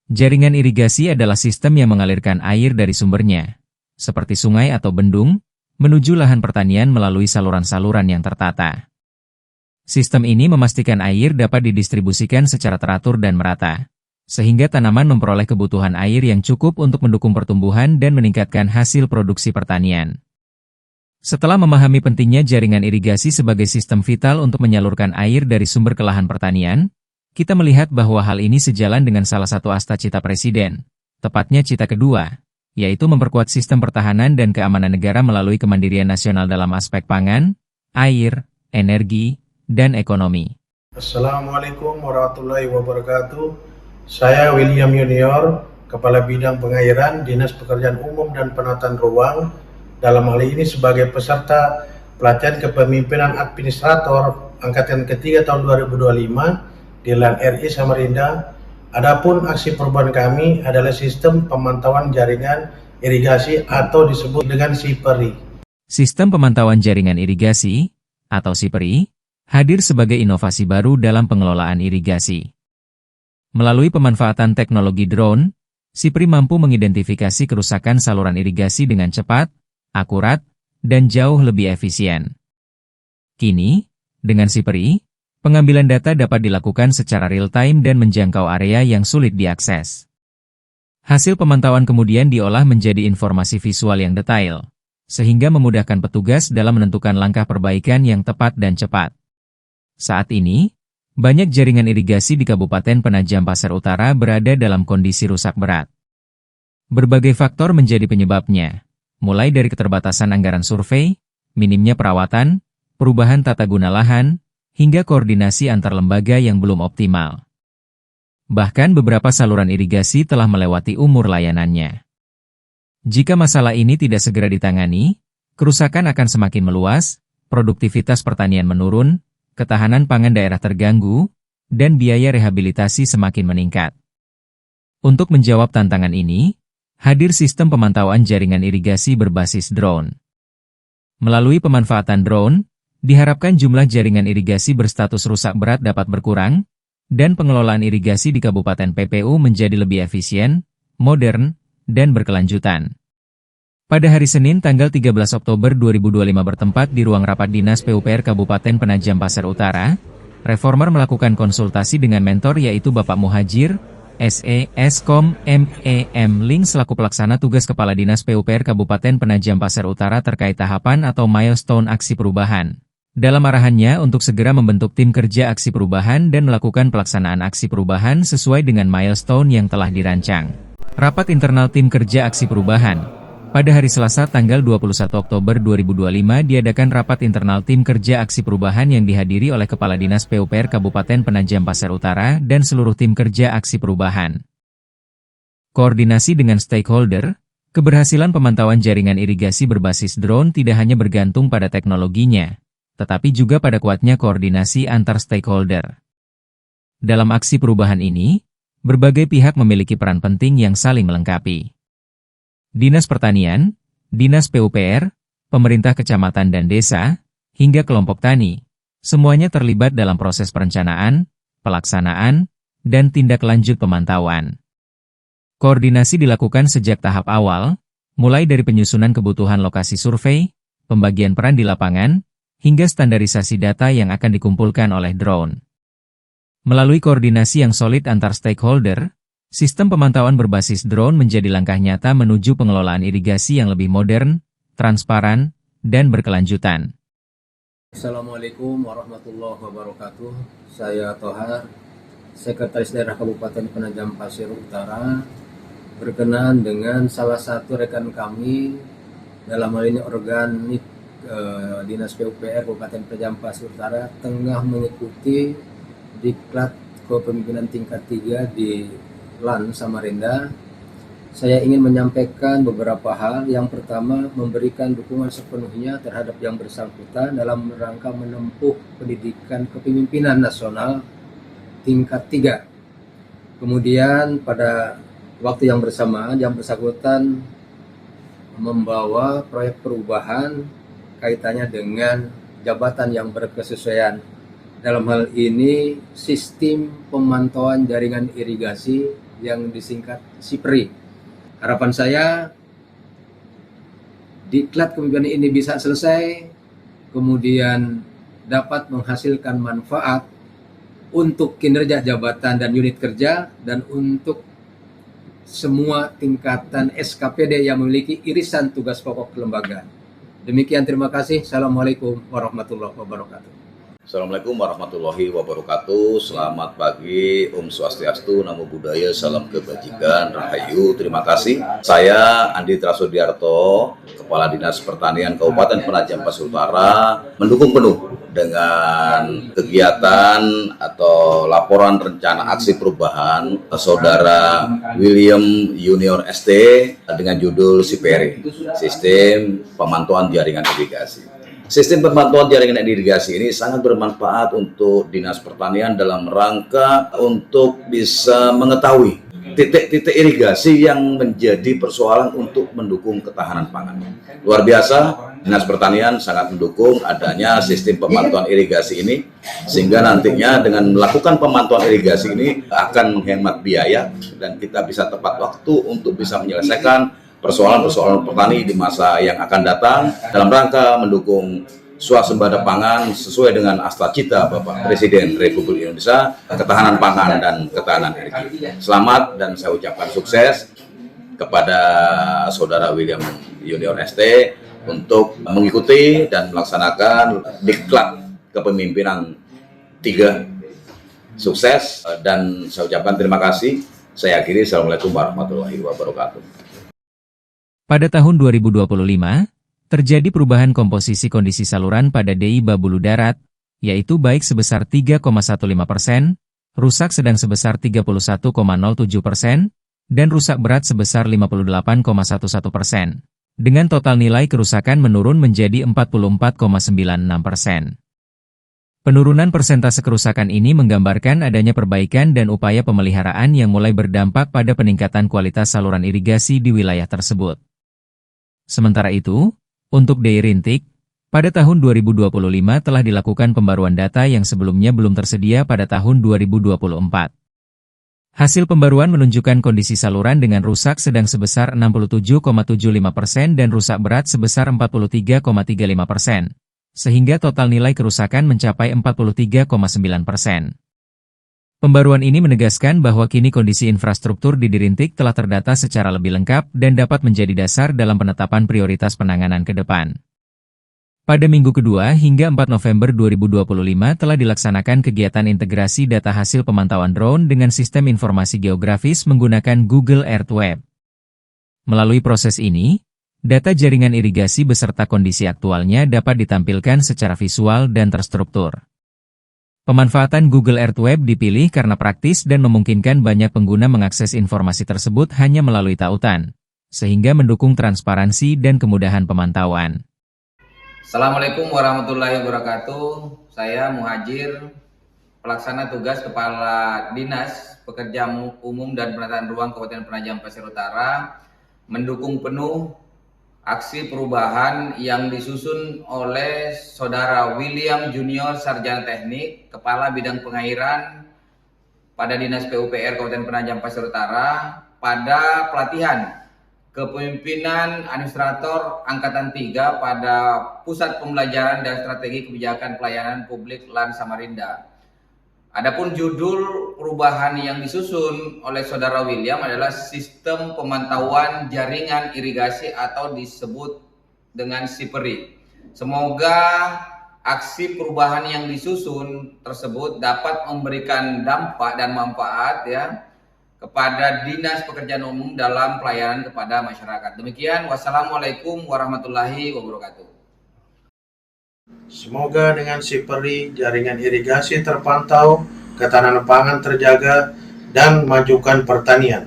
Jaringan irigasi adalah sistem yang mengalirkan air dari sumbernya, seperti sungai atau bendung, menuju lahan pertanian melalui saluran-saluran yang tertata. Sistem ini memastikan air dapat didistribusikan secara teratur dan merata, sehingga tanaman memperoleh kebutuhan air yang cukup untuk mendukung pertumbuhan dan meningkatkan hasil produksi pertanian. Setelah memahami pentingnya jaringan irigasi sebagai sistem vital untuk menyalurkan air dari sumber ke lahan pertanian, kita melihat bahwa hal ini sejalan dengan salah satu cita Presiden, tepatnya cita kedua, yaitu memperkuat sistem pertahanan dan keamanan negara melalui kemandirian nasional dalam aspek pangan, air, energi, dan ekonomi. Assalamualaikum warahmatullahi wabarakatuh. Saya William Junior, Kepala Bidang Pengairan Dinas Pekerjaan Umum dan Penataan Ruang, dalam hal ini sebagai peserta pelatihan kepemimpinan administrator angkatan ketiga tahun 2025 di LAN RI Samarinda. Adapun aksi perubahan kami adalah sistem pemantauan jaringan irigasi atau disebut dengan SIPERI. Sistem pemantauan jaringan irigasi, atau SIPERI, hadir sebagai inovasi baru dalam pengelolaan irigasi. Melalui pemanfaatan teknologi drone, SIPERI mampu mengidentifikasi kerusakan saluran irigasi dengan cepat, akurat, dan jauh lebih efisien. Kini, dengan SIPERI, pengambilan data dapat dilakukan secara real-time dan menjangkau area yang sulit diakses. Hasil pemantauan kemudian diolah menjadi informasi visual yang detail, sehingga memudahkan petugas dalam menentukan langkah perbaikan yang tepat dan cepat. Saat ini, banyak jaringan irigasi di Kabupaten Penajam Pasir Utara berada dalam kondisi rusak berat. Berbagai faktor menjadi penyebabnya, mulai dari keterbatasan anggaran survei, minimnya perawatan, perubahan tata guna lahan, hingga koordinasi antar lembaga yang belum optimal. Bahkan beberapa saluran irigasi telah melewati umur layanannya. Jika masalah ini tidak segera ditangani, kerusakan akan semakin meluas, produktivitas pertanian menurun, ketahanan pangan daerah terganggu, dan biaya rehabilitasi semakin meningkat. Untuk menjawab tantangan ini, hadir sistem pemantauan jaringan irigasi berbasis drone. Melalui pemanfaatan drone, diharapkan jumlah jaringan irigasi berstatus rusak berat dapat berkurang, dan pengelolaan irigasi di Kabupaten PPU menjadi lebih efisien, modern, dan berkelanjutan. Pada hari Senin tanggal 13 Oktober 2025 bertempat di ruang rapat Dinas PUPR Kabupaten Penajam Pasir Utara, Reformer melakukan konsultasi dengan mentor yaitu Bapak Muhajir, SE, Eskom, MEM Link selaku pelaksana tugas Kepala Dinas PUPR Kabupaten Penajam Pasir Utara terkait tahapan atau milestone aksi perubahan. Dalam arahannya untuk segera membentuk tim kerja aksi perubahan dan melakukan pelaksanaan aksi perubahan sesuai dengan milestone yang telah dirancang. Rapat internal tim kerja aksi perubahan. Pada hari Selasa tanggal 21 Oktober 2025 diadakan rapat internal tim kerja aksi perubahan yang dihadiri oleh Kepala Dinas PUPR Kabupaten Penajam Pasir Utara dan seluruh tim kerja aksi perubahan. Koordinasi dengan stakeholder, keberhasilan pemantauan jaringan irigasi berbasis drone tidak hanya bergantung pada teknologinya, tetapi juga pada kuatnya koordinasi antar stakeholder. Dalam aksi perubahan ini, berbagai pihak memiliki peran penting yang saling melengkapi. Dinas Pertanian, Dinas PUPR, pemerintah kecamatan dan desa, hingga kelompok tani, semuanya terlibat dalam proses perencanaan, pelaksanaan, dan tindak lanjut pemantauan. Koordinasi dilakukan sejak tahap awal, mulai dari penyusunan kebutuhan lokasi survei, pembagian peran di lapangan, hingga standarisasi data yang akan dikumpulkan oleh drone. Melalui koordinasi yang solid antar stakeholder, sistem pemantauan berbasis drone menjadi langkah nyata menuju pengelolaan irigasi yang lebih modern, transparan, dan berkelanjutan. Assalamualaikum warahmatullahi wabarakatuh. Saya Tohar, Sekretaris Daerah Kabupaten Penajam Pasir Utara, berkenan dengan salah satu rekan kami, dalam hal ini organik Dinas PUPR Kabupaten Penajam Pasir Utara, tengah mengikuti diklat kepemimpinan tingkat 3 di LAN Samarinda. Saya ingin menyampaikan beberapa hal. Yang pertama, memberikan dukungan sepenuhnya terhadap yang bersangkutan dalam rangka menempuh pendidikan kepemimpinan nasional tingkat 3. Kemudian pada waktu yang bersamaan, yang bersangkutan membawa proyek perubahan kaitannya dengan jabatan yang berkesesuaian. Dalam hal ini, sistem pemantauan jaringan irigasi yang disingkat SIPRI. Harapan saya diklat kepemimpinan ini bisa selesai, kemudian dapat menghasilkan manfaat untuk kinerja jabatan dan unit kerja, dan untuk semua tingkatan SKPD yang memiliki irisan tugas pokok kelembagaan. Demikian, terima kasih. Assalamualaikum warahmatullahi wabarakatuh. Assalamualaikum warahmatullahi wabarakatuh. Selamat pagi, Om Swastiastu, Namo Buddhaya, Salam Kebajikan, Rahayu. Terima kasih. Saya Andi Trasudiarto, Kepala Dinas Pertanian Kabupaten Penajam Pasir Utara, mendukung penuh dengan kegiatan atau laporan rencana aksi perubahan Saudara William Junior ST dengan judul SIPRI, Sistem Pemantauan Jaringan Irigasi. Sistem pemantauan jaringan irigasi ini sangat bermanfaat untuk Dinas Pertanian dalam rangka untuk bisa mengetahui titik-titik irigasi yang menjadi persoalan untuk mendukung ketahanan pangan. Luar biasa, Dinas Pertanian sangat mendukung adanya sistem pemantauan irigasi ini, sehingga nantinya dengan melakukan pemantauan irigasi ini akan menghemat biaya dan kita bisa tepat waktu untuk bisa menyelesaikan persoalan-persoalan petani di masa yang akan datang dalam rangka mendukung swasembada pangan sesuai dengan Asta-Cita Bapak Presiden Republik Indonesia, ketahanan pangan dan ketahanan energi. Selamat dan saya ucapkan sukses kepada Saudara William Junior ST untuk mengikuti dan melaksanakan diklat kepemimpinan 3. Sukses dan saya ucapkan terima kasih. Saya akhiri. Assalamualaikum warahmatullahi wabarakatuh. Pada tahun 2025, terjadi perubahan komposisi kondisi saluran pada DI Babulu Darat, yaitu baik sebesar 3,15%, rusak sedang sebesar 31,07%, dan rusak berat sebesar 58,11%. Dengan total nilai kerusakan menurun menjadi 44,96%. Penurunan persentase kerusakan ini menggambarkan adanya perbaikan dan upaya pemeliharaan yang mulai berdampak pada peningkatan kualitas saluran irigasi di wilayah tersebut. Sementara itu, untuk DI Rintik, pada tahun 2025 telah dilakukan pembaruan data yang sebelumnya belum tersedia pada tahun 2024. Hasil pembaruan menunjukkan kondisi saluran dengan rusak sedang sebesar 67,75% dan rusak berat sebesar 43,35%, sehingga total nilai kerusakan mencapai 43,9%. Pembaruan ini menegaskan bahwa kini kondisi infrastruktur di Rintik telah terdata secara lebih lengkap dan dapat menjadi dasar dalam penetapan prioritas penanganan ke depan. Pada minggu kedua hingga 4 November 2025 telah dilaksanakan kegiatan integrasi data hasil pemantauan drone dengan sistem informasi geografis menggunakan Google Earth Web. Melalui proses ini, data jaringan irigasi beserta kondisi aktualnya dapat ditampilkan secara visual dan terstruktur. Pemanfaatan Google Earth Web dipilih karena praktis dan memungkinkan banyak pengguna mengakses informasi tersebut hanya melalui tautan, sehingga mendukung transparansi dan kemudahan pemantauan. Assalamualaikum warahmatullahi wabarakatuh. Saya Muhajir, pelaksana tugas Kepala Dinas Pekerjaan Umum dan Penataan Ruang Kabupaten Penajam Pasir Utara, mendukung penuh aksi perubahan yang disusun oleh Saudara William Junior Sarjana Teknik, Kepala Bidang Pengairan pada Dinas PUPR Kabupaten Penajam Pasir Utara pada pelatihan Kepemimpinan Administrator Angkatan 3 pada Pusat Pembelajaran dan Strategi Kebijakan Pelayanan Publik LAN Samarinda. Adapun judul perubahan yang disusun oleh Saudara William adalah Sistem Pemantauan Jaringan Irigasi atau disebut dengan SIPRI. Semoga aksi perubahan yang disusun tersebut dapat memberikan dampak dan manfaat kepada Dinas Pekerjaan Umum dalam pelayanan kepada masyarakat. Demikian, wassalamualaikum warahmatullahi wabarakatuh. Semoga dengan SIPRI jaringan irigasi terpantau, ketahanan pangan terjaga, dan majukan pertanian.